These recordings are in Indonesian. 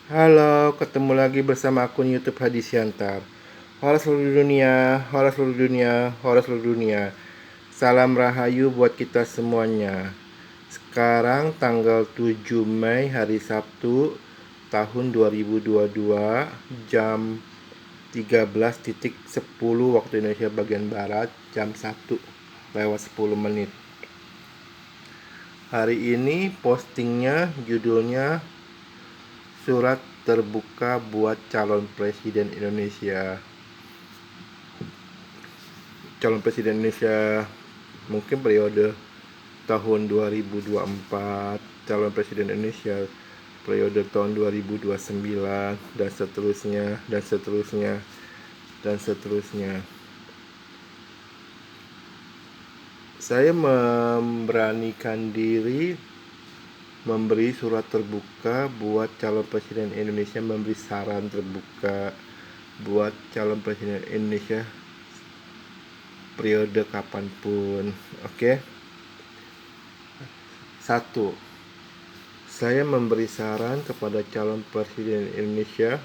Halo, ketemu lagi bersama akun YouTube Hadi Siantar. Halo seluruh dunia, halo seluruh dunia, halo seluruh dunia. Salam rahayu buat kita semuanya. Sekarang tanggal 7 Mei hari Sabtu tahun 2022 jam 13.10 waktu Indonesia bagian Barat, jam 1:10. Hari ini postingnya judulnya Surat terbuka buat calon presiden Indonesia. Calon presiden Indonesia mungkin periode tahun 2024, calon presiden Indonesia periode tahun 2029, dan seterusnya, dan seterusnya, dan seterusnya. Saya memberanikan diri memberi surat terbuka buat calon presiden Indonesia, memberi saran terbuka buat calon presiden Indonesia periode kapanpun. Oke. Satu, saya memberi saran kepada calon presiden Indonesia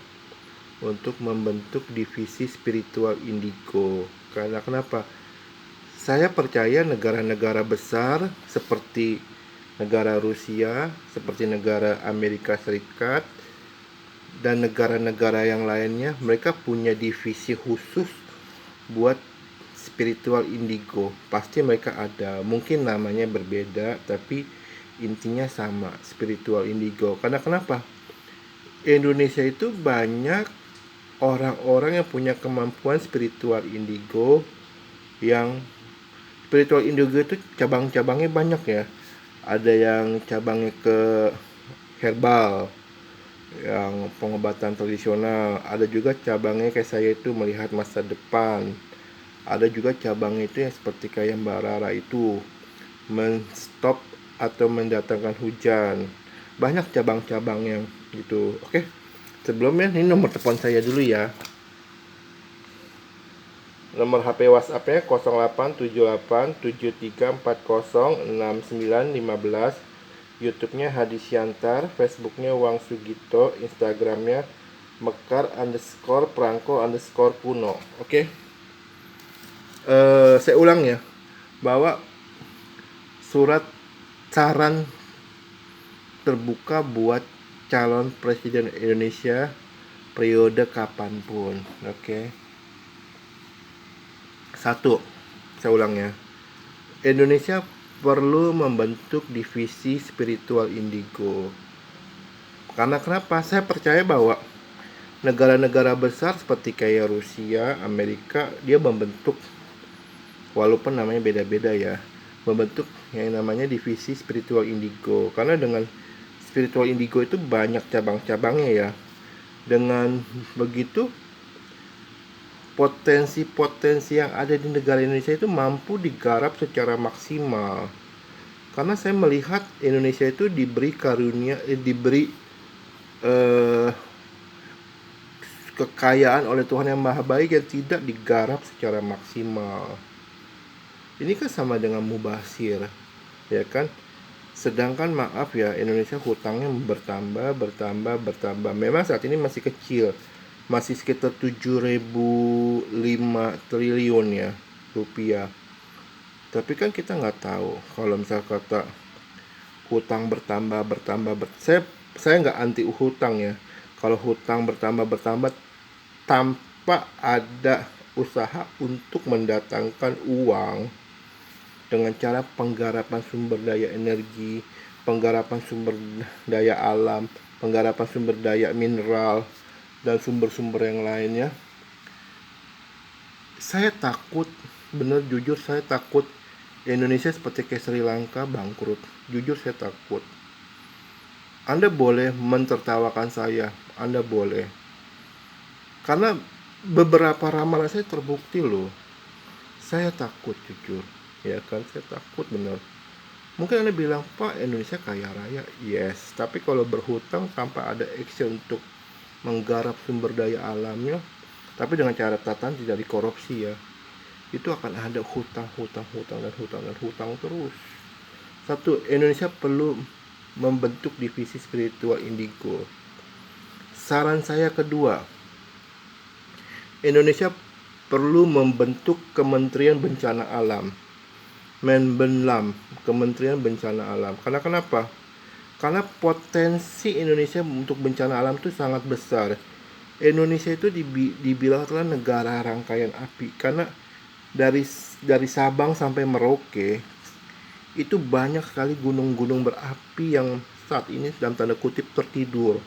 untuk membentuk divisi spiritual indigo. Karena kenapa? Saya percaya negara-negara besar seperti negara Rusia, seperti negara Amerika Serikat, dan negara-negara yang lainnya, mereka punya divisi khusus buat spiritual indigo. Pasti mereka ada, mungkin namanya berbeda, tapi intinya sama, spiritual indigo. Karena kenapa? Indonesia itu banyak orang-orang yang punya kemampuan spiritual indigo. Yang spiritual indigo itu cabang-cabangnya banyak ya. Ada yang cabangnya ke herbal, yang pengobatan tradisional. Ada juga cabangnya kayak saya itu melihat masa depan. Ada juga cabangnya itu yang seperti kayak Mbak Rara itu, menstop atau mendatangkan hujan. Banyak cabang-cabang yang gitu. Oke. Sebelumnya ini nomor telepon saya dulu ya. Nomor HP WhatsApp-nya 087873406915. YouTube-nya Hadi Siantar, Facebook-nya Wang Sugito, Instagram-nya Mekar_Prangko_Kuno. Oke. Saya ulang ya, bahwa surat saran terbuka buat calon presiden Indonesia periode kapanpun. Oke. Satu, saya ulang ya. Indonesia perlu membentuk divisi spiritual indigo. Karena kenapa? Saya percaya bahwa negara-negara besar seperti kayak Rusia, Amerika, dia membentuk, walaupun namanya beda-beda ya, membentuk yang namanya divisi spiritual indigo. Karena dengan spiritual indigo itu banyak cabang-cabangnya ya. Dengan begitu, potensi-potensi yang ada di negara Indonesia itu mampu digarap secara maksimal. Karena saya melihat Indonesia itu diberi karunia, diberi eh, kekayaan oleh Tuhan yang Maha Baik yang tidak digarap secara maksimal. Ini kan sama dengan mubasir, ya kan? Sedangkan maaf ya, Indonesia hutangnya bertambah. Memang saat ini masih kecil, masih sekitar 7.005 triliun ya rupiah. Tapi kan kita nggak tahu kalau misal kata hutang saya nggak anti hutang ya. Kalau hutang bertambah tanpa ada usaha untuk mendatangkan uang dengan cara penggarapan sumber daya energi, penggarapan sumber daya alam, penggarapan sumber daya mineral, dan sumber-sumber yang lainnya. Saya takut, bener jujur saya takut Indonesia seperti kayak Sri Lanka bangkrut. Jujur saya takut. Anda boleh mentertawakan saya, Anda boleh. Karena beberapa ramalan saya terbukti loh. Saya takut jujur, ya kan, saya takut bener. Mungkin Anda bilang, Pak, Indonesia kaya raya. Yes, tapi kalau berhutang tanpa ada action untuk menggarap sumber daya alamnya, tapi dengan cara tatan tidak dikorupsi ya, itu akan ada hutang terus. Satu, Indonesia perlu membentuk divisi spiritual indigo. Saran saya kedua, Indonesia perlu membentuk Kementerian Bencana Alam, Menbenlam, Kementerian Bencana Alam. Karena kenapa? Karena potensi Indonesia untuk bencana alam itu sangat besar. Indonesia itu dibilang adalah negara rangkaian api, karena dari Sabang sampai Merauke itu banyak sekali gunung-gunung berapi yang saat ini dalam tanda kutip tertidur.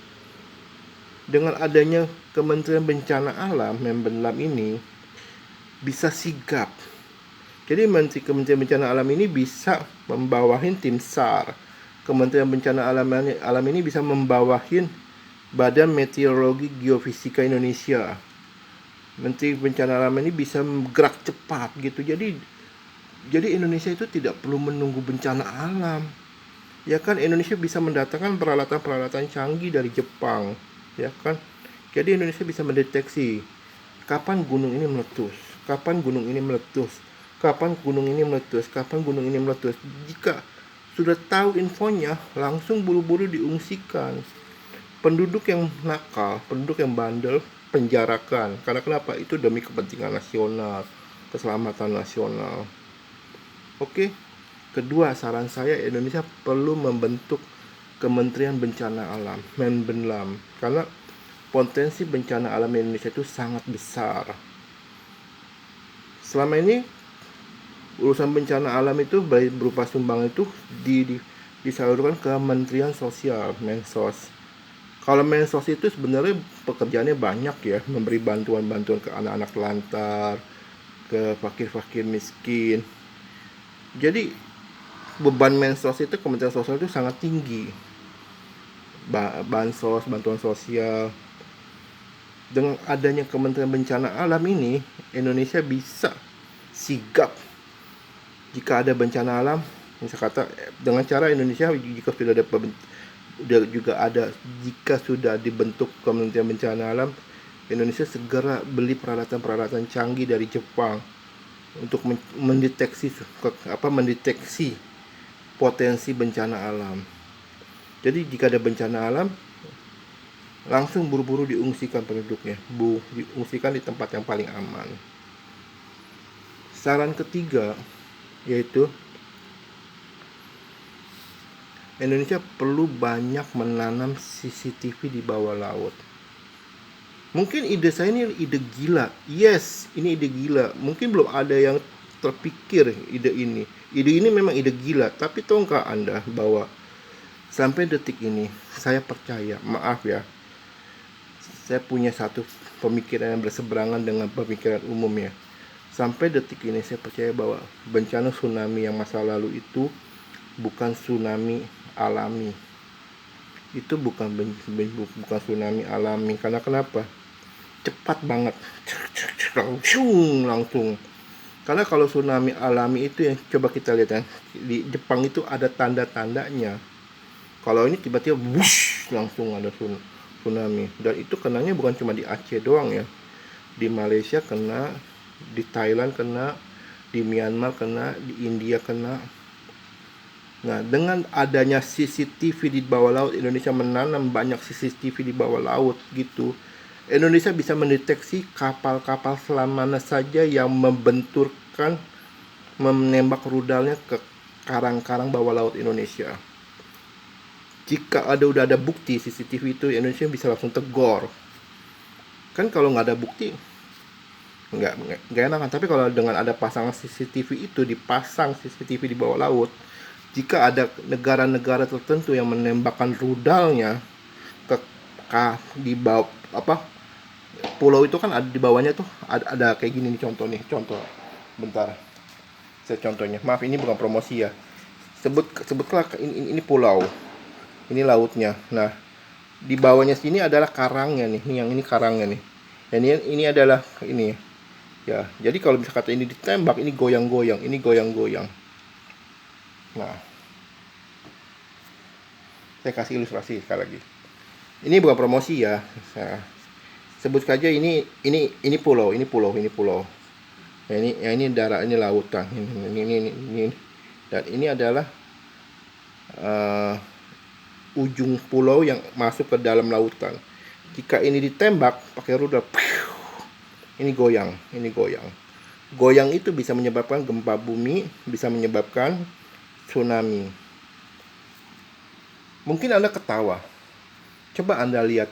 Dengan adanya Kementerian Bencana Alam, Menbenlam ini bisa sigap. Jadi Kementerian Bencana Alam ini bisa membawahin tim SAR. Kementerian Bencana Alam ini bisa membawahin Badan Meteorologi Geofisika Indonesia. Menteri Bencana Alam ini bisa bergerak cepat gitu. Jadi Indonesia itu tidak perlu menunggu bencana alam. Ya kan, Indonesia bisa mendatangkan peralatan-peralatan canggih dari Jepang, ya kan? Jadi Indonesia bisa mendeteksi kapan gunung ini meletus, kapan gunung ini meletus, kapan gunung ini meletus, kapan gunung ini meletus. Jika sudah tahu infonya, langsung buru-buru diungsikan. Penduduk yang nakal, penduduk yang bandel, penjarakan. Karena kenapa? Itu demi kepentingan nasional, keselamatan nasional. Oke. Kedua, saran saya, Indonesia perlu membentuk Kementerian Bencana Alam, Menbenlam. Karena potensi bencana alam Indonesia itu sangat besar. Selama ini urusan bencana alam itu berupa sumbangan itu disalurkan ke Kementerian Sosial, Mensos. Kalau Mensos itu sebenarnya pekerjaannya banyak ya, memberi bantuan-bantuan ke anak-anak lantar, ke fakir-fakir miskin. Jadi beban Mensos itu, Kementerian Sosial itu sangat tinggi. Bansos, bantuan sosial. Dengan adanya Kementerian Bencana Alam ini, Indonesia bisa sigap jika ada bencana alam. Misal kata, dengan cara Indonesia jika sudah dibentuk Kementerian Bencana Alam, Indonesia segera beli peralatan-peralatan canggih dari Jepang untuk mendeteksi potensi bencana alam. Jadi jika ada bencana alam, langsung buru-buru diungsikan penduduknya, diungsikan di tempat yang paling aman. Saran ketiga yaitu Indonesia perlu banyak menanam CCTV di bawah laut. Mungkin ide saya ini ide gila. Yes, ini ide gila. Mungkin belum ada yang terpikir ide ini. Ide ini memang ide gila, tapi tahukah Anda bahwa sampai detik ini saya percaya, maaf ya, saya punya satu pemikiran yang berseberangan dengan pemikiran umum ya. Sampai detik ini saya percaya bahwa bencana tsunami yang masa lalu itu bukan tsunami alami. Itu bukan tsunami alami. Karena kenapa? Cepat banget. Langsung. Karena kalau tsunami alami itu yang coba kita lihat ya, di Jepang itu ada tanda-tandanya. Kalau ini tiba-tiba wush, langsung ada tsunami. Dan itu kenanya bukan cuma di Aceh doang ya. Di Malaysia kena, di Thailand kena, di Myanmar kena, di India kena. Nah, dengan adanya CCTV di bawah laut, Indonesia menanam banyak CCTV di bawah laut gitu. Indonesia bisa mendeteksi kapal-kapal selam mana saja yang menembak rudalnya ke karang-karang bawah laut Indonesia. Jika udah ada bukti CCTV itu, Indonesia bisa langsung tegur. Kan kalau nggak ada bukti, nggak enak kan. Tapi kalau dengan ada pasangan CCTV itu, dipasang CCTV di bawah laut, jika ada negara-negara tertentu yang menembakkan rudalnya di bawah pulau itu, kan ada di bawahnya tuh ada kayak gini nih, contoh bentar, saya contohnya, maaf ini bukan promosi ya, sebutlah ini pulau, ini lautnya. Nah, di bawahnya sini adalah karangnya nih, yang ini karangnya nih, dan ini adalah ini ya. Jadi kalau bisa kata ini ditembak, ini goyang-goyang, ini goyang-goyang. Nah, saya kasih ilustrasi sekali lagi. Ini bukan promosi ya. Saya sebut saja ini pulau, ini pulau. Nah, ini darat, ini lautan. Ini. Dan ini adalah ujung pulau yang masuk ke dalam lautan. Ketika ini ditembak pakai rudal, ini goyang. Goyang itu bisa menyebabkan gempa bumi, bisa menyebabkan tsunami. Mungkin Anda ketawa. Coba Anda lihat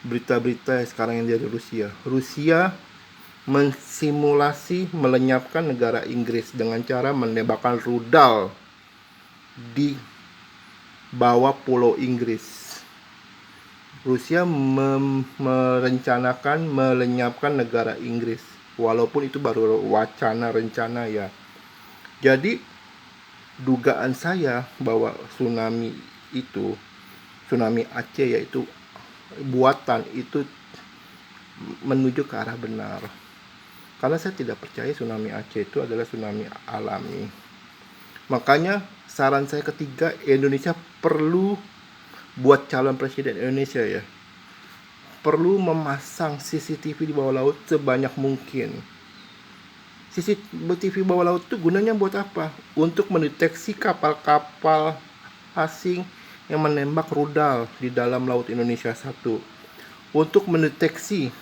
berita-berita sekarang yang dari Rusia. Rusia mensimulasi melenyapkan negara Inggris dengan cara menembakkan rudal di bawah pulau Inggris. Rusia merencanakan melenyapkan negara Inggris, walaupun itu baru wacana rencana ya. Jadi dugaan saya bahwa tsunami Aceh yaitu buatan itu menuju ke arah benar. Karena saya tidak percaya tsunami Aceh itu adalah tsunami alami. Makanya saran saya ketiga, Indonesia perlu buat calon presiden Indonesia ya, perlu memasang CCTV di bawah laut sebanyak mungkin. CCTV bawah laut itu gunanya buat apa? Untuk mendeteksi kapal-kapal asing yang menembak rudal di dalam laut Indonesia. Satu, untuk mendeteksi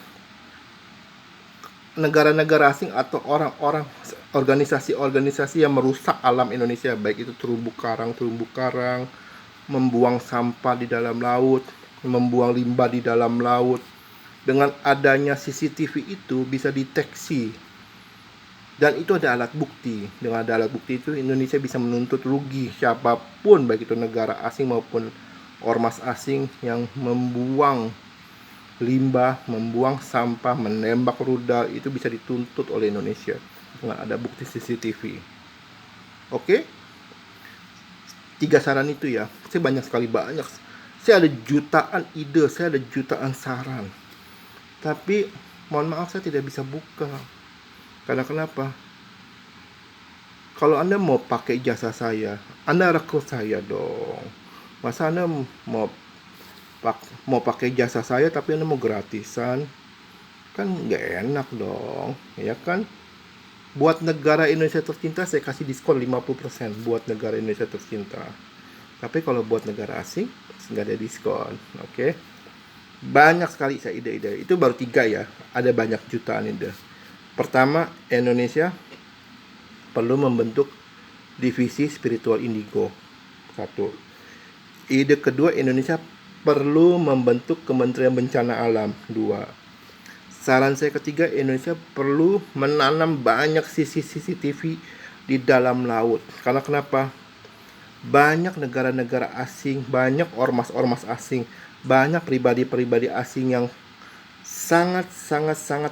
negara-negara asing atau orang-orang, organisasi-organisasi yang merusak alam Indonesia, baik itu terumbu karang, membuang sampah di dalam laut, membuang limbah di dalam laut. Dengan adanya CCTV itu bisa deteksi, dan itu ada alat bukti. Dengan ada alat bukti itu Indonesia bisa menuntut rugi siapapun, baik itu negara asing maupun ormas asing yang membuang limbah, membuang sampah, menembak rudal, itu bisa dituntut oleh Indonesia dengan ada bukti CCTV. Oke? 3 saran itu ya. Saya banyak. Saya ada jutaan ide, saya ada jutaan saran. Tapi mohon maaf saya tidak bisa buka. Karena kenapa? Kalau Anda mau pakai jasa saya, Anda rekrut saya dong. Masa Anda mau pakai jasa saya tapi Anda mau gratisan? Kan nggak enak dong, ya kan? Buat negara Indonesia tercinta saya kasih diskon 50% buat negara Indonesia tercinta. Tapi kalau buat negara asing nggak ada diskon. Oke? Banyak sekali saya ide-ide. Itu baru 3 ya. Ada banyak jutaan ide. Pertama, Indonesia perlu membentuk divisi spiritual indigo. 1. Ide kedua, Indonesia perlu membentuk Kementerian Bencana Alam. 2. Saran saya ketiga, Indonesia perlu menanam banyak CCTV di dalam laut. Karena kenapa? Banyak negara-negara asing, banyak ormas-ormas asing, banyak pribadi-pribadi asing yang sangat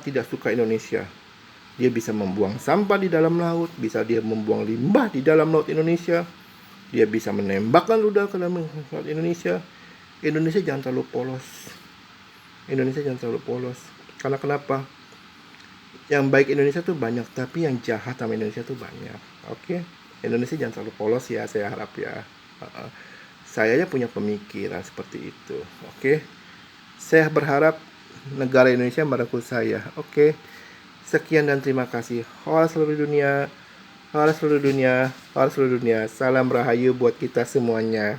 tidak suka Indonesia. Dia bisa membuang sampah di dalam laut, bisa dia membuang limbah di dalam laut Indonesia, dia bisa menembakkan rudal ke dalam laut Indonesia. Indonesia jangan terlalu polos. Karena kenapa? Yang baik Indonesia tuh banyak, tapi yang jahat sama Indonesia tuh banyak. Oke? Indonesia jangan terlalu polos ya, saya harap ya. Saya aja punya pemikiran seperti itu. Oke? Saya berharap negara Indonesia merangkul saya. Oke? Sekian dan terima kasih. Horas seluruh dunia. Salam rahayu buat kita semuanya.